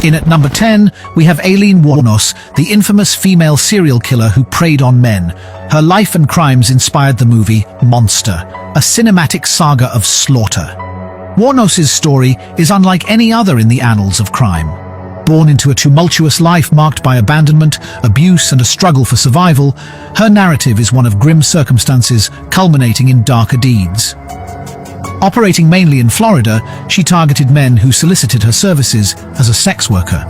In at number 10, we have Aileen Wuornos, the infamous female serial killer who preyed on men. Her life and crimes inspired the movie Monster, a cinematic saga of slaughter. Wuornos' story is unlike any other in the annals of crime. Born into a tumultuous life marked by abandonment, abuse, and a struggle for survival, her narrative is one of grim circumstances culminating in darker deeds. Operating mainly in Florida, she targeted men who solicited her services as a sex worker.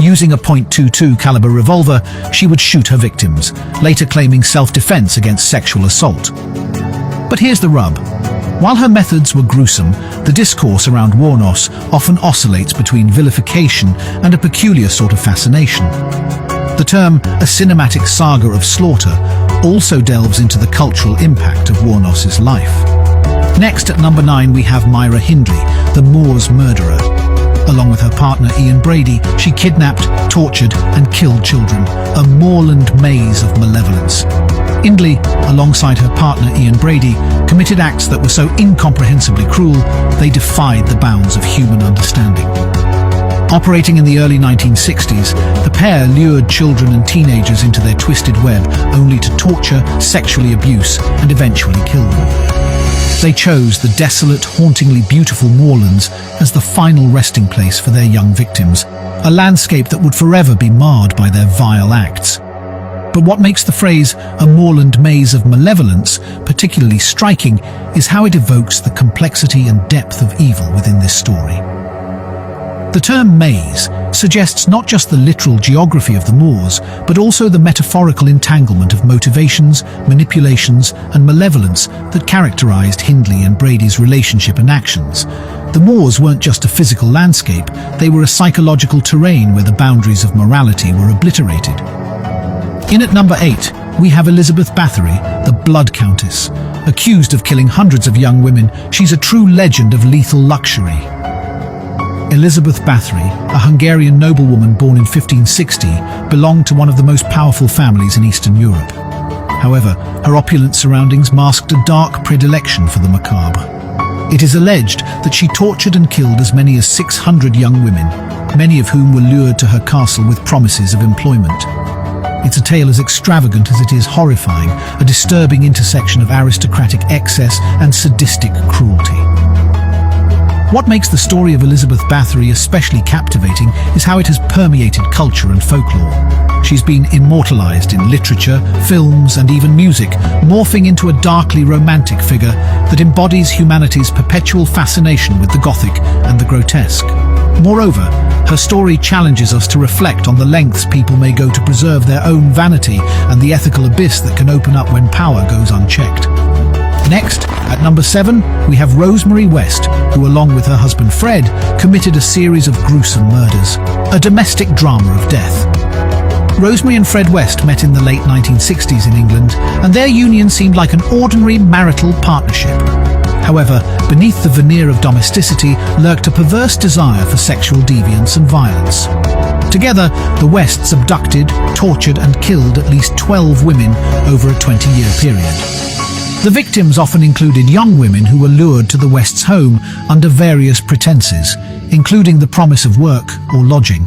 Using a .22 caliber revolver, she would shoot her victims, later claiming self-defense against sexual assault. But here's the rub. While her methods were gruesome, the discourse around Wuornos often oscillates between vilification and a peculiar sort of fascination. The term, a cinematic saga of slaughter, also delves into the cultural impact of Wuornos' life. Next, at number 9, we have Myra Hindley, the Moors murderer. Along with her partner Ian Brady, she kidnapped, tortured, and killed children, a moorland maze of malevolence. Hindley, alongside her partner Ian Brady, committed acts that were so incomprehensibly cruel, they defied the bounds of human understanding. Operating in the early 1960s, the pair lured children and teenagers into their twisted web, only to torture, sexually abuse, and eventually kill them. They chose the desolate, hauntingly beautiful moorlands as the final resting place for their young victims, a landscape that would forever be marred by their vile acts. But what makes the phrase, a moorland maze of malevolence, particularly striking is how it evokes the complexity and depth of evil within this story. The term maze suggests not just the literal geography of the moors, but also the metaphorical entanglement of motivations, manipulations, and malevolence that characterized Hindley and Brady's relationship and actions. The moors weren't just a physical landscape, they were a psychological terrain where the boundaries of morality were obliterated. In at number 8, we have Elizabeth Bathory, the Blood Countess. Accused of killing hundreds of young women, she's a true legend of lethal luxury. Elizabeth Bathory, a Hungarian noblewoman born in 1560, belonged to one of the most powerful families in Eastern Europe. However, her opulent surroundings masked a dark predilection for the macabre. It is alleged that she tortured and killed as many as 600 young women, many of whom were lured to her castle with promises of employment. It's a tale as extravagant as it is horrifying, a disturbing intersection of aristocratic excess and sadistic cruelty. What makes the story of Elizabeth Bathory especially captivating is how it has permeated culture and folklore. She's been immortalized in literature, films, and even music, morphing into a darkly romantic figure that embodies humanity's perpetual fascination with the Gothic and the grotesque. Moreover, her story challenges us to reflect on the lengths people may go to preserve their own vanity and the ethical abyss that can open up when power goes unchecked. Next, at number 7, we have Rosemary West, who along with her husband Fred, committed a series of gruesome murders, a domestic drama of death. Rosemary and Fred West met in the late 1960s in England, and their union seemed like an ordinary marital partnership. However, beneath the veneer of domesticity lurked a perverse desire for sexual deviance and violence. Together, the Wests abducted, tortured, and killed at least 12 women over a 20-year period. The victims often included young women who were lured to the West's home under various pretenses, including the promise of work or lodging.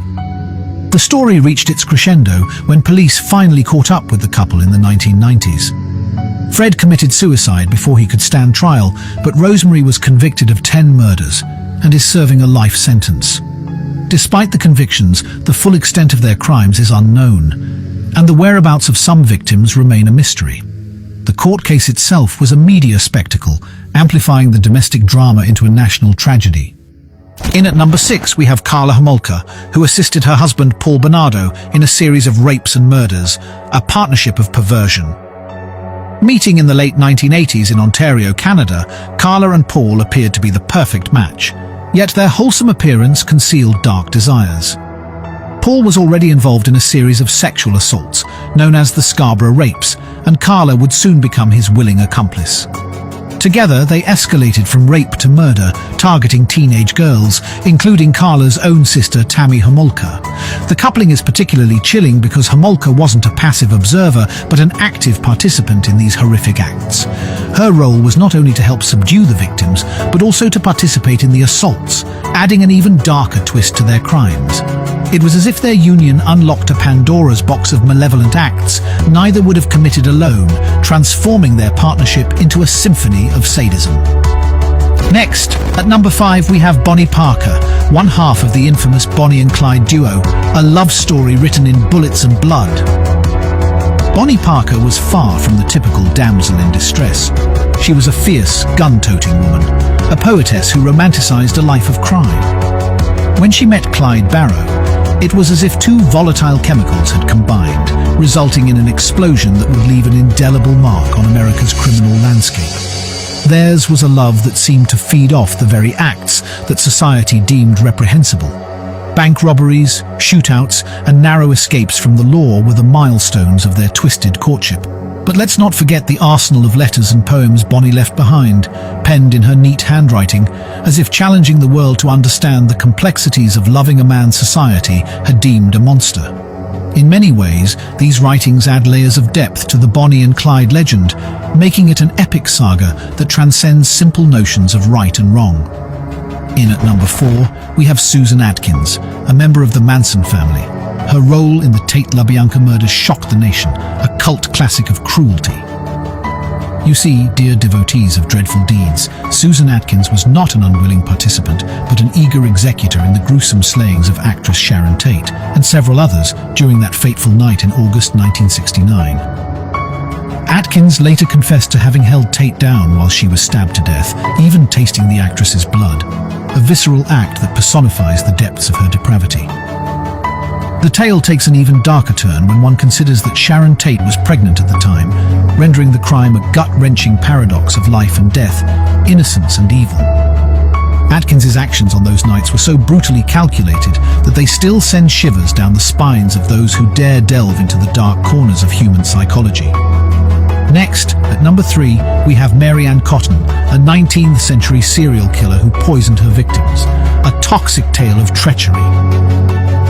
The story reached its crescendo when police finally caught up with the couple in the 1990s. Fred committed suicide before he could stand trial, but Rosemary was convicted of 10 murders and is serving a life sentence. Despite the convictions, the full extent of their crimes is unknown, and the whereabouts of some victims remain a mystery. The court case itself was a media spectacle, amplifying the domestic drama into a national tragedy. In at number 6, we have Karla Homolka, who assisted her husband Paul Bernardo in a series of rapes and murders, a partnership of perversion. Meeting in the late 1980s in Ontario, Canada, Karla and Paul appeared to be the perfect match, yet their wholesome appearance concealed dark desires. Paul was already involved in a series of sexual assaults, known as the Scarborough Rapes, and Karla would soon become his willing accomplice. Together, they escalated from rape to murder, targeting teenage girls, including Karla's own sister Tammy Homolka. The coupling is particularly chilling because Homolka wasn't a passive observer, but an active participant in these horrific acts. Her role was not only to help subdue the victims, but also to participate in the assaults, adding an even darker twist to their crimes. It was as if their union unlocked a Pandora's box of malevolent acts neither would have committed alone, transforming their partnership into a symphony of sadism. Next, at number 5, we have Bonnie Parker, one half of the infamous Bonnie and Clyde duo, a love story written in bullets and blood. Bonnie Parker was far from the typical damsel in distress. She was a fierce, gun-toting woman, a poetess who romanticized a life of crime. When she met Clyde Barrow, it was as if two volatile chemicals had combined, resulting in an explosion that would leave an indelible mark on America's criminal landscape. Theirs was a love that seemed to feed off the very acts that society deemed reprehensible. Bank robberies, shootouts, and narrow escapes from the law were the milestones of their twisted courtship. But let's not forget the arsenal of letters and poems Bonnie left behind, penned in her neat handwriting, as if challenging the world to understand the complexities of loving a man society had deemed a monster. In many ways, these writings add layers of depth to the Bonnie and Clyde legend, making it an epic saga that transcends simple notions of right and wrong. In at number 4, we have Susan Atkins, a member of the Manson family. Her role in the Tate LaBianca murders shocked the nation, a cult classic of cruelty. You see, dear devotees of dreadful deeds, Susan Atkins was not an unwilling participant, but an eager executor in the gruesome slayings of actress Sharon Tate and several others during that fateful night in August 1969. Atkins later confessed to having held Tate down while she was stabbed to death, even tasting the actress's blood, a visceral act that personifies the depths of her depravity. The tale takes an even darker turn when one considers that Sharon Tate was pregnant at the time, rendering the crime a gut-wrenching paradox of life and death, innocence and evil. Atkins's actions on those nights were so brutally calculated that they still send shivers down the spines of those who dare delve into the dark corners of human psychology. Next, at number 3, we have Mary Ann Cotton, a 19th century serial killer who poisoned her victims, a toxic tale of treachery.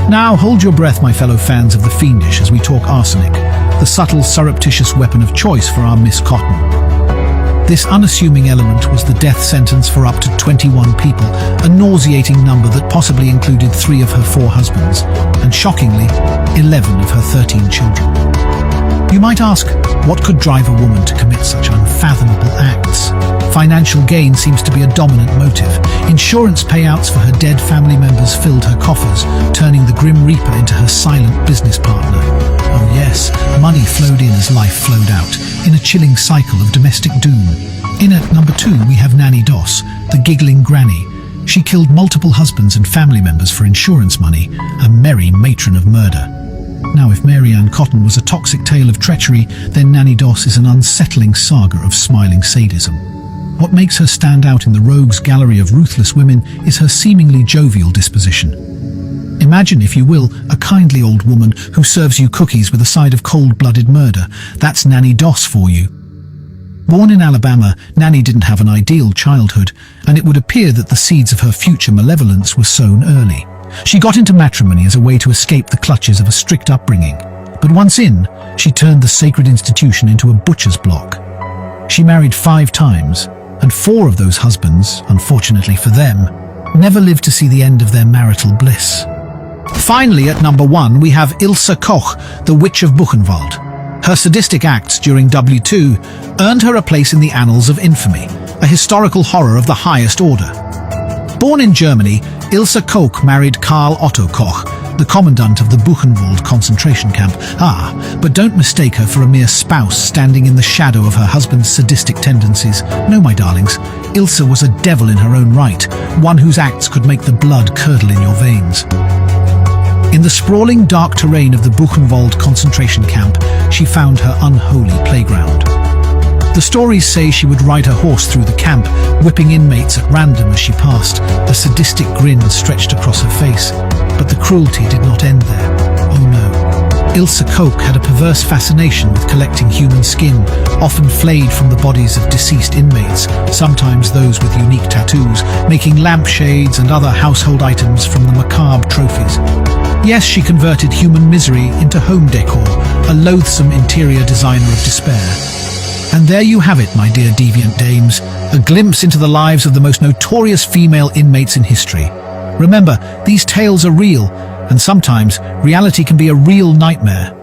Now hold your breath, my fellow fans of the fiendish, as we talk arsenic, the subtle, surreptitious weapon of choice for our Miss Cotton. This unassuming element was the death sentence for up to 21 people, a nauseating number that possibly included 3 of her 4 husbands, and shockingly, 11 of her 13 children. You might ask, what could drive a woman to commit such unfathomable acts? Financial gain seems to be a dominant motive. Insurance payouts for her dead family members filled her coffers, turning the Grim Reaper into her silent business partner. Oh yes, money flowed in as life flowed out, in a chilling cycle of domestic doom. In at number 2, we have Nanny Doss, the giggling granny. She killed multiple husbands and family members for insurance money, a merry matron of murder. Now, if Mary Ann Cotton was a toxic tale of treachery, then Nanny Doss is an unsettling saga of smiling sadism. What makes her stand out in the rogues gallery of ruthless women is her seemingly jovial disposition. Imagine, if you will, a kindly old woman who serves you cookies with a side of cold-blooded murder. That's Nanny Doss for you. Born in Alabama, Nanny didn't have an ideal childhood, and it would appear that the seeds of her future malevolence were sown early. She got into matrimony as a way to escape the clutches of a strict upbringing. But once in, she turned the sacred institution into a butcher's block. She married 5 times, and 4 of those husbands, unfortunately for them, never lived to see the end of their marital bliss. Finally, at number 1, we have Ilse Koch, the Witch of Buchenwald. Her sadistic acts during W2 earned her a place in the annals of infamy, a historical horror of the highest order. Born in Germany, Ilse Koch married Karl Otto Koch, the commandant of the Buchenwald concentration camp. But don't mistake her for a mere spouse standing in the shadow of her husband's sadistic tendencies. No, my darlings, Ilse was a devil in her own right, one whose acts could make the blood curdle in your veins. In the sprawling, dark terrain of the Buchenwald concentration camp, she found her unholy playground. The stories say she would ride her horse through the camp, whipping inmates at random as she passed, a sadistic grin stretched across her face. But the cruelty did not end there. Oh no. Ilse Koch had a perverse fascination with collecting human skin, often flayed from the bodies of deceased inmates, sometimes those with unique tattoos, making lampshades and other household items from the macabre trophies. Yes, she converted human misery into home decor, a loathsome interior designer of despair. And there you have it, my dear deviant dames, a glimpse into the lives of the most notorious female inmates in history. Remember, these tales are real, And sometimes, reality can be a real nightmare.